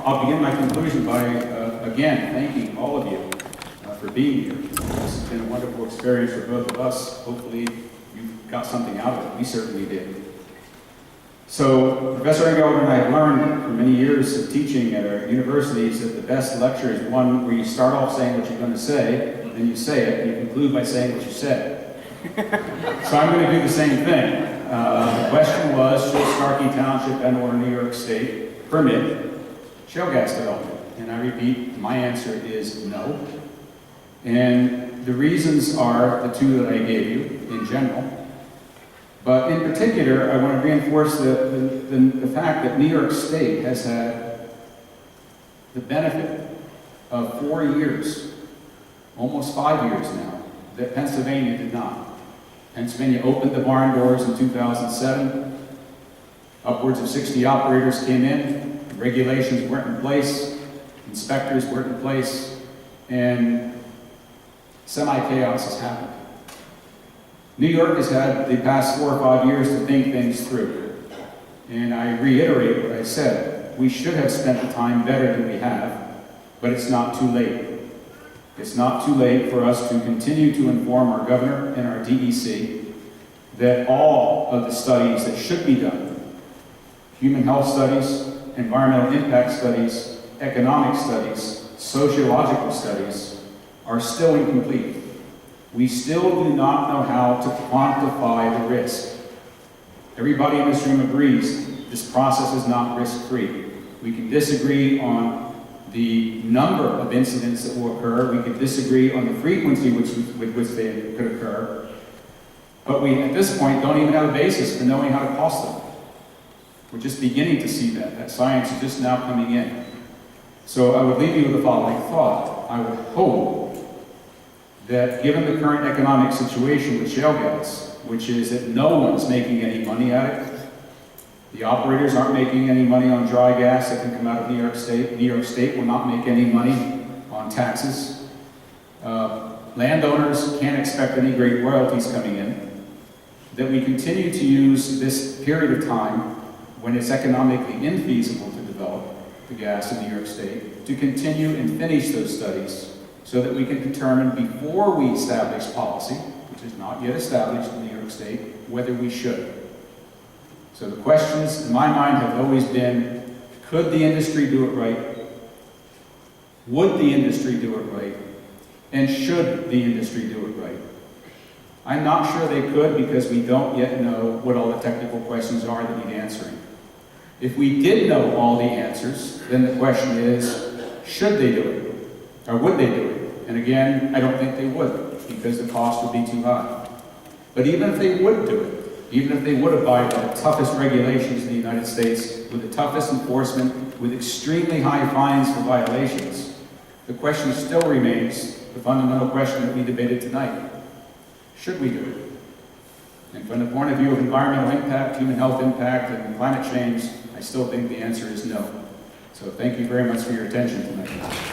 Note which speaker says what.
Speaker 1: I'll begin my conclusion by, again, thanking all of you for being here. This has been a wonderful experience for both of us. Hopefully you got something out of it. We certainly did. So Professor Engelder and I have learned for many years of teaching at our universities that the best lecture is one where you start off saying what you're going to say, and then you say it, and you conclude by saying what you said. So I'm going to do the same thing. The question was, should Starkey Township and or New York State permit shale gas development? And I repeat, my answer is no. And the reasons are the two that I gave you in general. But in particular, I want to reinforce the fact that New York State has had the benefit of 4 years, almost 5 years now, that Pennsylvania did not. Pennsylvania opened the barn doors in 2007. Upwards of 60 operators came in. Regulations weren't in place. Inspectors weren't in place. And semi-chaos has happened. New York has had the past 4 or 5 years to think things through. And I reiterate what I said. We should have spent the time better than we have, but it's not too late. It's not too late for us to continue to inform our governor and our DEC that all of the studies that should be done, human health studies, environmental impact studies, economic studies, sociological studies, are still incomplete. We still do not know how to quantify the risk. Everybody in this room agrees this process is not risk-free. We can disagree on the number of incidents that will occur. We can disagree on the frequency with which they could occur. But we, at this point, don't even have a basis for knowing how to cost them. We're just beginning to see that. That science is just now coming in. So I would leave you with the following thought. I would hope that given the current economic situation with shale gas, which is that no one's making any money at it, the operators aren't making any money on dry gas that can come out of New York State. New York State will not make any money on taxes. Landowners can't expect any great royalties coming in. That we continue to use this period of time when it's economically infeasible to develop the gas in New York State, to continue and finish those studies so that we can determine before we establish policy, which is not yet established in New York State, whether we should. So the questions in my mind have always been, could the industry do it right? Would the industry do it right? And should the industry do it right? I'm not sure they could because we don't yet know what all the technical questions are that need answering. If we did know all the answers, then the question is, should they do it? Or would they do it? And again, I don't think they would because the cost would be too high. But even if they would do it, even if they would abide by the toughest regulations in the United States, with the toughest enforcement, with extremely high fines for violations, the question still remains the fundamental question that we debated tonight. Should we do it? And from the point of view of environmental impact, human health impact, and climate change, I still think the answer is no. So thank you very much for your attention tonight.